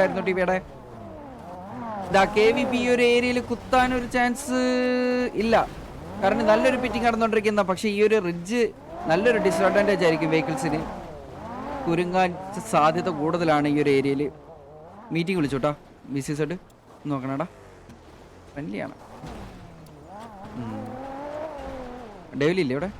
ഉണ്ടായിരുന്നു ടിവിയുടെ. KVP ഈ ഒരു ഏരിയയിൽ കുത്താനൊരു ചാൻസ് ഇല്ല, കാരണം നല്ലൊരു പിറ്റിംഗ് നടന്നുകൊണ്ടിരിക്കുന്ന. പക്ഷെ ഈ ഒരു റിഡ്ജ് നല്ലൊരു ഡിസഡ്വാൻറ്റേജ് ആയിരിക്കും വെഹിക്കിൾസിന്, കുരുങ്ങാൻ സാധ്യത കൂടുതലാണ് ഈ ഒരു ഏരിയയിൽ. Meeting വിളിച്ചോട്ടാ BC നോക്കണടാ, ഫ്രണ്ട്ലിയാണ്. ഡെവിലി ഇല്ലേ ഇവിടെ?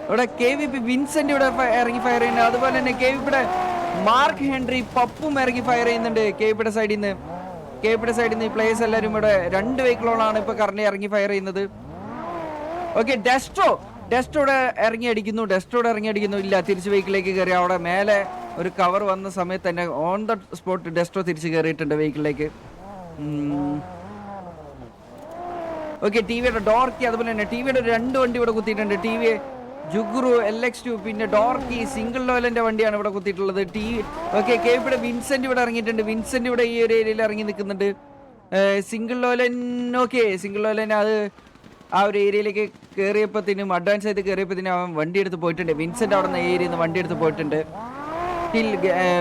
ഇവിടെ KVP വിൻസെന്റ് ഇവിടെ ഇറങ്ങി ഫയർ ചെയ്യുന്നുണ്ട്. അതുപോലെ തന്നെ KVPയുടെ മാർക്ക് ഹെൻറി പപ്പും ഇറങ്ങി ഫയർ ചെയ്യുന്നുണ്ട്. KVPയുടെ സൈഡിൽ നിന്ന് ഈ പ്ലേയേഴ്സ് എല്ലാവരും ഇവിടെ 2 വെഹിക്കിളോളാണ് ഇപ്പൊ കറന്റ് ഇറങ്ങി ഫയർ ചെയ്യുന്നത്. ഓക്കെ, ഡെസ്ട്രോ ഇവിടെ ഇറങ്ങി അടിക്കുന്നു. ഇല്ല, തിരിച്ച് വെഹിക്കിളിലേക്ക് കയറി. അവിടെ മേലെ ഒരു കവർ വന്ന സമയത്ത് തന്നെ ഓൺ ദ സ്പോട്ട് ഡെസ്ട്രോ തിരിച്ച് കയറിയിട്ടുണ്ട് വെഹിക്കിളിലേക്ക്. ഓക്കെ, ടിവിയുടെ ഡോർക്കി, അതുപോലെ തന്നെ ടിവിയുടെ 2 വണ്ടി ഇവിടെ കുത്തിയിട്ടുണ്ട്. ടിവി ജുഗുറു LX2, പിന്നെ ഡോർക്കി സിംഗിൾ ലോലന്റെ വണ്ടിയാണ് ഇവിടെ കുത്തിയിട്ടുള്ളത്. ഓക്കെ, KVPയുടെ വിൻസെന്റ് ഇവിടെ ഇറങ്ങിയിട്ടുണ്ട്. വിൻസെന്റ് ഇവിടെ ഈ ഒരു ഏരിയയിൽ ഇറങ്ങി നിൽക്കുന്നുണ്ട്. സിംഗിൾ ലോലൻ അത് ആ ഒരു ഏരിയയിലേക്ക് കയറിയപ്പോഴത്തേനും അഡ്വാൻസ് ആയിട്ട് കയറിയപ്പോഴത്തേനും അവൻ വണ്ടി എടുത്ത് പോയിട്ടുണ്ട്. വിൻസെന്റ് അവിടെ നിന്ന് ഏരിയയിൽ നിന്ന് വണ്ടി എടുത്ത് പോയിട്ടുണ്ട്. സ്റ്റിൽ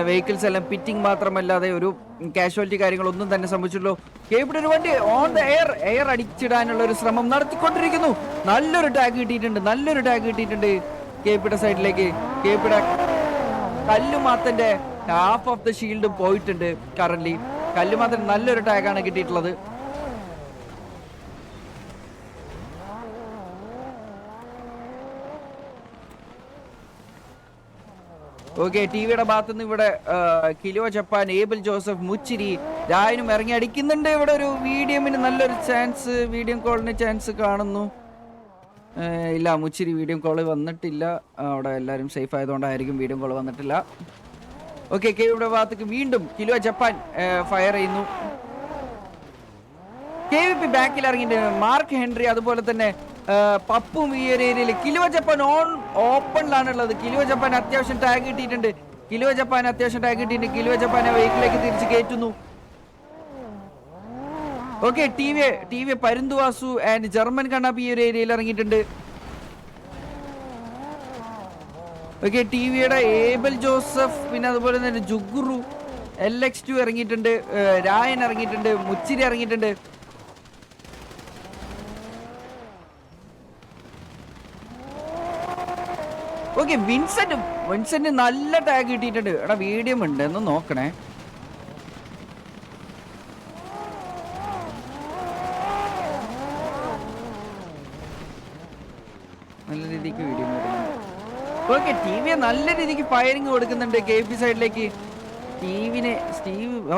വെഹിക്കിൾസ് എല്ലാം പിറ്റിംഗ് മാത്രമല്ലാതെ ഒരു കാഷ്വാലിറ്റി കാര്യങ്ങളൊന്നും തന്നെ സംഭവിച്ചുള്ളൂ. KVPയുടെ ഒരു വണ്ടി ഓൺ ദ എയർ അടിച്ചിടാനുള്ള ഒരു ശ്രമം നടത്തിക്കൊണ്ടിരിക്കുന്നു. നല്ലൊരു ടാഗ് കിട്ടിയിട്ടുണ്ട് KVPയുടെ സൈഡിലേക്ക്. KVPയുടെ കല്ലുമാത്തന്റെ ഹാഫ് ഓഫ് ദ ഷീൽഡ് പോയിട്ടുണ്ട്. കറന്റ് കല്ലുമാത്തൻ നല്ലൊരു ടാഗാണ് കിട്ടിയിട്ടുള്ളത്. ഓക്കെ, ടിവിയുടെ ഭാഗത്തുനിന്ന് ഇവിടെ കിലോ ജപ്പാൻ, ഏബിൾ ജോസഫ്, മുച്ചിരി, രായനും ഇറങ്ങി അടിക്കുന്നുണ്ട്. ഇവിടെ ഒരു മീഡിയമിന് നല്ലൊരു ചാൻസ്, മീഡിയം കോളിന് ചാൻസ് കാണുന്നു. ഇല്ല, മുച്ചിരി മീഡിയം കോള് വന്നിട്ടില്ല. അവിടെ എല്ലാവരും സേഫ് ആയതുകൊണ്ടായിരിക്കും മീഡിയം കോള് വന്നിട്ടില്ല. ഓക്കെ, KVPയുടെ ഭാഗത്തേക്ക് വീണ്ടും കിലോ ജപ്പാൻ ഫയർ ചെയ്യുന്നു. KVP ബാക്കിൽ ഇറങ്ങിയിട്ടുണ്ട്. മാർക്ക് ഹെൻറി അതുപോലെ തന്നെ പപ്പും ഈ ഒരു ഏരിയയിൽ. കിലോ ജപ്പാൻ ഓപ്പണിലാണുള്ളത്. കിലോ ജപ്പാൻ അത്യാവശ്യം ടാഗ് കിട്ടിയിട്ടുണ്ട്. കിലോ ജപ്പാനെ വെഹിക്കിലേക്ക് തിരിച്ച് കയറ്റുന്നു. ഓക്കെ, ടി വി പരുന്തുവാസു ആൻഡ് ജർമ്മൻ കണ്ണാപ്പി ഈ ഒരു ഏരിയയിൽ ഇറങ്ങിയിട്ടുണ്ട്. ഓക്കെ, ടിവിയുടെ ഏബൽ ജോസഫ്, പിന്നെ അതുപോലെ തന്നെ ജുഗുറു LX2 ഇറങ്ങിയിട്ടുണ്ട്. രായൻ ഇറങ്ങിയിട്ടുണ്ട്. മുച്ചിരി ഇറങ്ങിയിട്ടുണ്ട്. ഓക്കെ, വിൻസെന്റ് നല്ല ടാഗ് കിട്ടിയിട്ടുണ്ട്. എടാ, വീഡിയോ ഉണ്ട് എന്ന് നോക്കണേ. നല്ല രീതിക്ക് വീഡിയോ വരുന്നുണ്ട്. ഓക്കെ, ടിവി നല്ല രീതിക്ക് ഫയറിങ് കൊടുക്കുന്നുണ്ട് KVP സൈഡിലേക്ക്.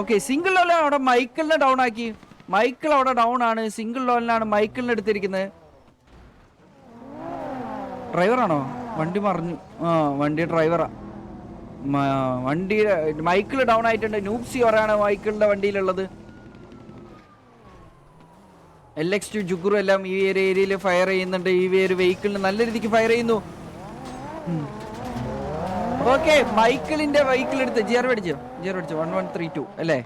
ഓക്കെ, സിംഗിൾ ലോലൻ അവിടെ മൈക്കിളിനെ ഡൗൺ ആക്കി. മൈക്കിൾ അവിടെ ഡൗൺ ആണ്. സിംഗിൾ ലോലനാണ് മൈക്കിളിനെ എടുത്തിരിക്കുന്നത്. ഡ്രൈവറാണോ? വണ്ടി മറിഞ്ഞു. വണ്ടി ഡ്രൈവറാ. വണ്ടിയുടെ മൈക്കിൾ ഡൗൺ ആയിട്ടുണ്ട്. നൂപ്സി ഒരാണ് മൈക്കിളിന്റെ വണ്ടിയിലുള്ളത്. LX2 ജുഗുറു എല്ലാം ഈ ഒരു ഏരിയയിൽ ഫയർ ചെയ്യുന്നുണ്ട്. ഈ ഒരു വെഹിക്കിളിന് നല്ല രീതിക്ക് ഫയർ ചെയ്യുന്നു. ഓക്കെ, മൈക്കിളിന്റെ വെഹിക്കിൾ എടുത്ത് ജിയർ പഠിച്ചോ 1132 അല്ലേ?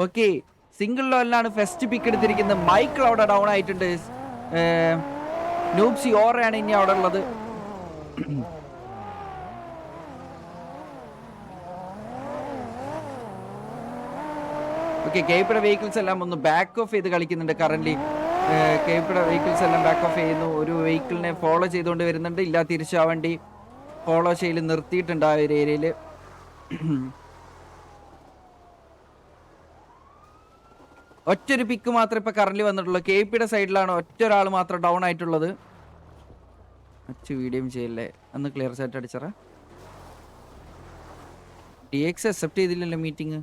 ഓക്കെ, സിംഗിൾ ലോലിനാണ് ഫസ്റ്റ് പിക്ക് എടുത്തിരിക്കുന്നത്. മൈക്കിൾ അവിടെ ഡൗൺ ആയിട്ടുണ്ട്. നൂപ്സി ഓറയാണ് ഇനി അവിടെ ഉള്ളത്. ഓക്കെ, KVPയുടെ വെഹിക്കിൾസ് എല്ലാം ഒന്ന് ബാക്ക് ഓഫ് ചെയ്ത് കളിക്കുന്നുണ്ട്. കറന്റ് KVPയുടെ വെഹിക്കിൾസ് എല്ലാം ബാക്ക് ഓഫ് ചെയ്യുന്നു. ഒരു വെഹിക്കിളിനെ ഫോളോ ചെയ്തുകൊണ്ട് വരുന്നുണ്ട്. ഇല്ല, തിരിച്ച് ആ വണ്ടി ഫോളോ ചെയ്ത് നിർത്തിയിട്ടുണ്ട് ആ ഒരു ഏരിയയിൽ. ഒറ്റൊരു പിക്ക് മാത്രമേ ഇപ്പൊ കറന്റ് വന്നിട്ടുള്ളൂ. KVPയുടെ സൈഡിലാണ് ഒറ്റൊരാൾ മാത്രം ഡൗൺ ആയിട്ടുള്ളത്. വീഡിയോ ചെയ്യല്ലേ, ഒന്ന് ക്ലിയർ സെറ്റ് അടിച്ചറ. DX അക്സെപ്റ്റ് ചെയ്തില്ലല്ലോ മീറ്റിംഗ്.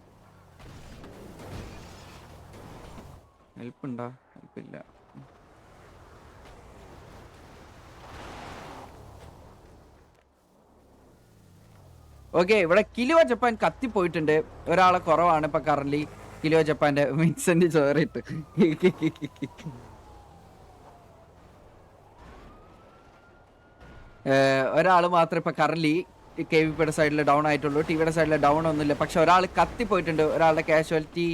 ഹെൽപ്പ് ഉണ്ടോ? ഹെൽപ്പില്ല. ഓക്കെ, ഇവിടെ കിലോ ജപ്പാൻ കത്തിപ്പോയിട്ടുണ്ട്. ഒരാളെ കുറവാണ് ഇപ്പൊ കറന്റ്. കിലോ ജപ്പാന്റെ വിൻസെന്റ് ചോറിട്ട് ഒരാൾ മാത്രം ഇപ്പൊ കറന്റ് KVPയുടെ സൈഡിൽ ഡൗൺ ആയിട്ടുള്ളൂ. ടിവിയുടെ സൈഡിൽ ഡൗൺ ഒന്നുമില്ല. പക്ഷെ ഒരാൾ കത്തിപ്പോയിട്ടുണ്ട്, ഒരാളുടെ കാഷ്വാലിറ്റി.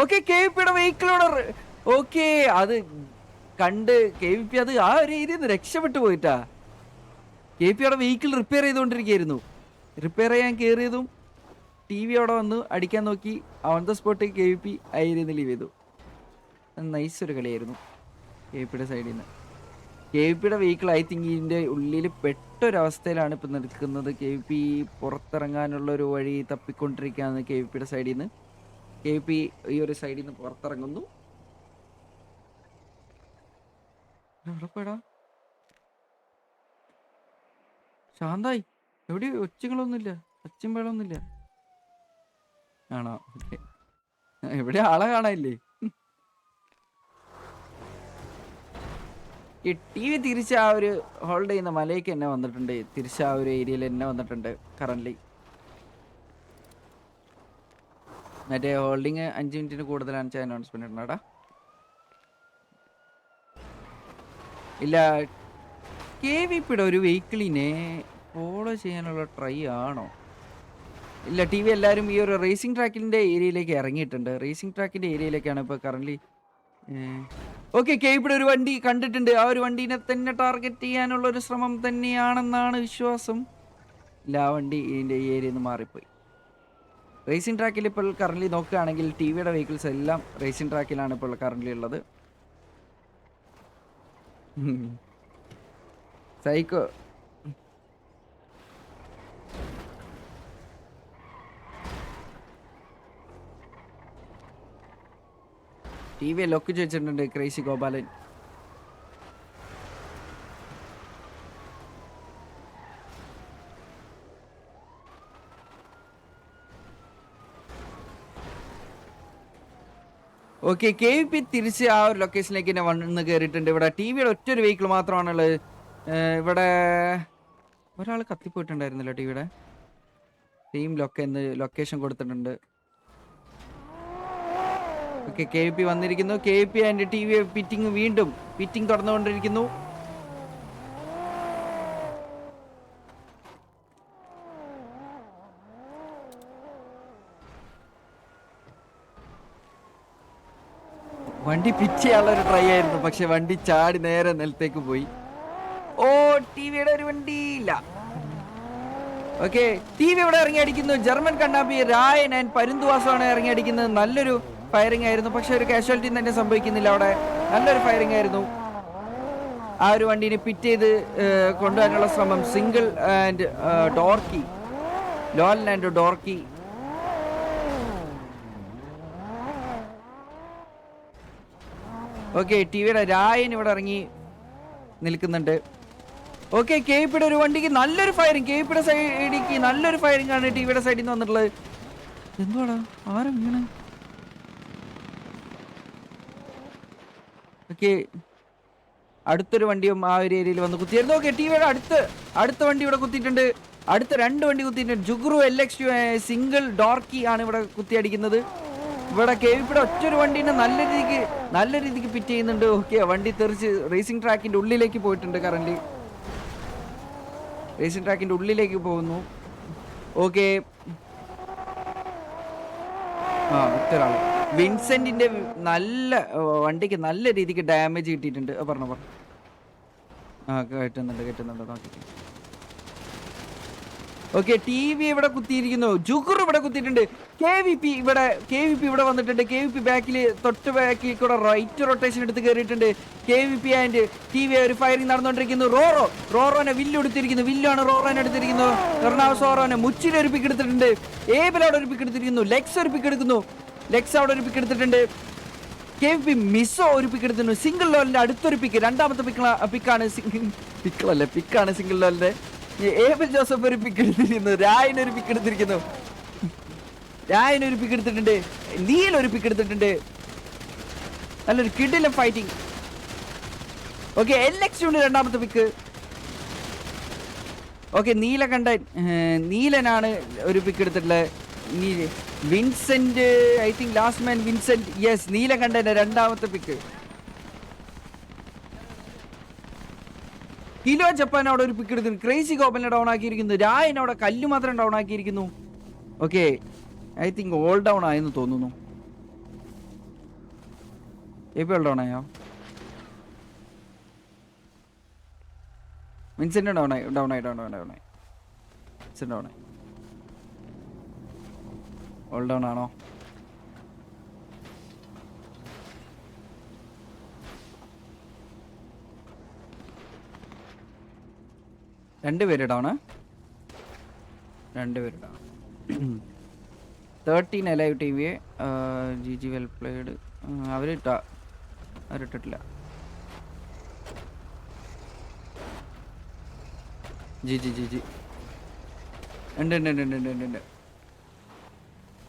ഓക്കെ, KVPയുടെ വെഹിക്കിളോട് ഓക്കെ, അത് കണ്ട് KVP അത് ആ ഒരു ഏരിയയിൽ നിന്ന് രക്ഷപ്പെട്ടു പോയിട്ടാ. KVP അവിടെ വെഹിക്കിൾ റിപ്പയർ ചെയ്തുകൊണ്ടിരിക്കുകയായിരുന്നു. റിപ്പയർ ചെയ്യാൻ കയറിയതും TV അവിടെ വന്നു അടിക്കാൻ നോക്കി. ഓൺ ദ സ്പോട്ട് KVP ആ ഏരിയയിൽ നിന്ന് ലീവ് ചെയ്തു. നൈസ് ഒരു കളിയായിരുന്നു KVPയുടെ സൈഡിൽ നിന്ന്. KVPയുടെ വെഹിക്കിൾ ഐ തിങ്ക് ഇതിൻ്റെ ഉള്ളിൽ പെട്ടൊരവസ്ഥയിലാണ് ഇപ്പം നിൽക്കുന്നത്. KVP പുറത്തിറങ്ങാനുള്ള ഒരു വഴി തപ്പിക്കൊണ്ടിരിക്കുകയാണ് KVPയുടെ സൈഡിൽ നിന്ന്. KVP ഈ ഒരു സൈഡിൽ നിന്ന് പുറത്തിറങ്ങുന്നു. ഉറപ്പാടാ ശാന്തായി എവിടെ ഒച്ചകളൊന്നുമില്ല, ഒച്ചയും വേളൊന്നുമില്ല. ആണോ? ഓക്കെ, എവിടെ ആളെ കാണാനില്ലേ? ഈ TV തിരിച്ച് ആ ഒരു ഹോൾഡ് ചെയ്യുന്ന മലയ്ക്ക് എന്നെ വന്നിട്ടുണ്ട്. തിരിച്ച് ആ ഒരു ഏരിയയിൽ എന്നെ വന്നിട്ടുണ്ട് കറന്റ്. മറ്റേ ഹോൾഡിങ് 5 മിനിറ്റിന് കൂടുതലാണ് അനൗൺസ്മെന്റ് ഉണ്ടാടാ. ഇല്ല, KVPയുടെ ഒരു വെഹിക്കിളിനെ ഫോളോ ചെയ്യാനുള്ള ട്രൈ ആണോ? ഇല്ല, TV എല്ലാവരും ഈ ഒരു റേസിംഗ് ട്രാക്കിൻ്റെ ഏരിയയിലേക്ക് ഇറങ്ങിയിട്ടുണ്ട്. റേസിംഗ് ട്രാക്കിൻ്റെ ഏരിയയിലേക്കാണ് ഇപ്പോൾ കറന്റ്. ഓക്കെ, KVPയുടെ ഒരു വണ്ടി കണ്ടിട്ടുണ്ട്. ആ ഒരു വണ്ടീനെ തന്നെ ടാർഗറ്റ് ചെയ്യാനുള്ള ഒരു ശ്രമം തന്നെയാണെന്നാണ് വിശ്വാസം. ഇല്ല, ആ വണ്ടി ഇതിൻ്റെ ഈ ഏരിയയിൽ നിന്ന് മാറിപ്പോയി. റേസിംഗ് ട്രാക്കിൽ ഇപ്പോൾ കറന്റ് നോക്കുകയാണെങ്കിൽ TVയുടെ വെഹിക്കിൾസ് എല്ലാം റേസിംഗ് ട്രാക്കിലാണ് ഇപ്പോൾ കറന്റ് ഉള്ളത്. സൈക്കോ TV ലൊക്ക് വെച്ചിട്ടുണ്ട് ക്രേസി ഗോപാലൻ. ഓക്കെ, KVP തിരിച്ച് ആ ഒരു ലൊക്കേഷനിലേക്ക് തന്നെ വന്ന് കയറിയിട്ടുണ്ട്. ഇവിടെ TVയുടെ ഒറ്റൊരു വെഹിക്കിൾ മാത്രമാണുള്ളത്. ഇവിടെ ഒരാൾ കത്തിപ്പോയിട്ടുണ്ടായിരുന്നല്ലോ. TVയുടെ ടീം ലൊക്കേഷൻ കൊടുത്തിട്ടുണ്ട്. ഓക്കെ, KVP വന്നിരിക്കുന്നു. KVP ആൻഡ് TV പിറ്റിംഗ് വീണ്ടും പിറ്റിംഗ് തുടർന്നുകൊണ്ടിരിക്കുന്നു. വണ്ടി പിച്ച് ചെയ്യാനുള്ള ഒരു ട്രൈ ആയിരുന്നു, പക്ഷെ വണ്ടി ചാടി നേരെ നിലത്തേക്ക് പോയി. ഓ, TVയുടെ ഒരു വണ്ടി ഇല്ല. ഓക്കെ, TV ഇവിടെ ഇറങ്ങി അടിക്കുന്നു. ജർമ്മൻ കണ്ണാപ്പി രായൻ ആൻഡ് പരുന്തുവാസമാണ് ഇറങ്ങി അടിക്കുന്നത്. നല്ലൊരു ഫയറിംഗ് ആയിരുന്നു, പക്ഷെ ഒരു കാഷ്വാലിറ്റി തന്നെ സംഭവിക്കുന്നില്ല. അവിടെ നല്ലൊരു ഫയറിംഗ് ആയിരുന്നു. ആ ഒരു വണ്ടീനെ പിറ്റ് ചെയ്ത് കൊണ്ടുവരാനുള്ള ശ്രമം സിംഗിൾ ആൻഡ് ഡോർക്കി, ലോലൻ ആൻഡ് ഡോർക്കി. ഓക്കെ, TVയുടെ രായൻ ഇവിടെ ഇറങ്ങി നിൽക്കുന്നുണ്ട്. ഓക്കെ, KVPയുടെ ഒരു വണ്ടിക്ക് നല്ലൊരു ഫയറിംഗ്, KVPയുടെ സൈഡിക്ക് നല്ലൊരു ഫയറിംഗ് ആണ് TVയുടെ സൈഡിൽ നിന്ന് വന്നിട്ടുള്ളത്. എന്തുവാടാ, ആരും വീണ്? ഓക്കെ, അടുത്തൊരു വണ്ടിയും ആ ഒരു ഏരിയയിൽ വന്ന് കുത്തിയായിരുന്നു. ഓക്കെ, TVയുടെ അടുത്ത വണ്ടി ഇവിടെ കുത്തിയിട്ടുണ്ട്. അടുത്ത 2 വണ്ടി കുത്തിയിട്ടുണ്ട്. ജുഗ്രു LX2 സിംഗിൾ ഡോർക്കി ആണ് ഇവിടെ കുത്തിയടിക്കുന്നത്. ഇവിടെ KVPയുടെ ഒറ്റൊരു വണ്ടീനെ നല്ല രീതിക്ക് പിറ്റ് ചെയ്യുന്നുണ്ട്. ഓക്കെ, വണ്ടി തെറിച്ച് റേസിംഗ് ട്രാക്കിന്റെ ഉള്ളിലേക്ക് പോയിട്ടുണ്ട്. കറന്റ് റേസിംഗ് ട്രാക്കിന്റെ ഉള്ളിലേക്ക് പോകുന്നു. ഓക്കെ, ഒറ്റൊരാള് വിൻസെന്റിന്റെ വണ്ടിക്ക് നല്ല രീതിക്ക് ഡാമേജ് കിട്ടിയിട്ടുണ്ട്. പറഞ്ഞു കേട്ടുന്നുണ്ട് നോക്കി. ഓക്കെ, TV ഇവിടെ കുത്തിയിരിക്കുന്നു. ജുഗുർ ഇവിടെ കുത്തിയിട്ടുണ്ട്. KVP ഇവിടെ വന്നിട്ടുണ്ട്. KVP തൊട്ട് ബാക്കിൽ കൂടെ റൈറ്റ് റൊട്ടേഷൻ എടുത്ത് കയറിയിട്ടുണ്ട്. KVP ആൻഡ് TV ഒരു ഫയറിംഗ് നടന്നുകൊണ്ടിരിക്കുന്നു. റോറോനെ വില്ലാണ് റോറോനെ എടുത്തിരിക്കുന്നു. എറണാകുളം റോറോനെ മുച്ചിൽ ഒരു പിക്ക് എടുത്തിട്ടുണ്ട്. ഏബിൾ അവിടെ ഒരു പിക്ക് എടുത്തിരിക്കുന്നു. ലെക്സ് ഒരു പിക്ക് എടുക്കുന്നു. ലെക്സ് അവിടെ ഒരു പിക്ക് എടുത്തിട്ടുണ്ട്. KVP മിസ്സോ ഒരു പിക്ക് എടുത്തിട്ടുണ്ട്. സിംഗിൾ ലോലിന്റെ അടുത്തൊരു പിക്ക്, രണ്ടാമത്തെ പിക്കാണ് സിംഗിൾ ലോലിന്റെ. ഏബിൾ ജോസഫ് ഒരു പിക്ക് എടുത്തിരിക്കുന്നു. രായൻ ഒരു പിക്ക് എടുത്തിട്ടുണ്ട്. നീൽ ഒരു പിക്ക് എടുത്തിട്ടുണ്ട്. നല്ലൊരു കിഡിലും ഫൈറ്റിംഗ്. ഓക്കെ, LX2 രണ്ടാമത്തെ പിക്ക്. ഓക്കെ, നീലനാണ് ഒരു പിക്ക് എടുത്തിട്ടുള്ളത്. Vincent, I think last man Vincent. Yes, നീലകണ്ഠന്റെ രണ്ടാമത്തെ പിക്ക്. കിലോ ജപ്പാൻ അവിടെ ഒരു പിക്ക് എടുത്തിട്ടുണ്ട്. ക്രേസി ഗോപലിനെ ഡൗൺ ആക്കിയിരിക്കുന്നു. രായൻ അവിടെ കല്ല് മാത്രം ഡൗൺ ആക്കിയിരിക്കുന്നു. Okay, I think all down ആയെന്ന് തോന്നുന്നു. ഇപ്പോൾ ഓൾ ഡൗൺ ആയോ? വിൻസെന്റ് ഡൗണായി. വിൻസെന്റ് ഡൗണായി. ഓൾ ഡൗൺ ആണോ? രണ്ടുപേര് down. 13 alive T V. G well played. അവരിട്ടിട്ടില്ല. ജി ഉണ്ട്.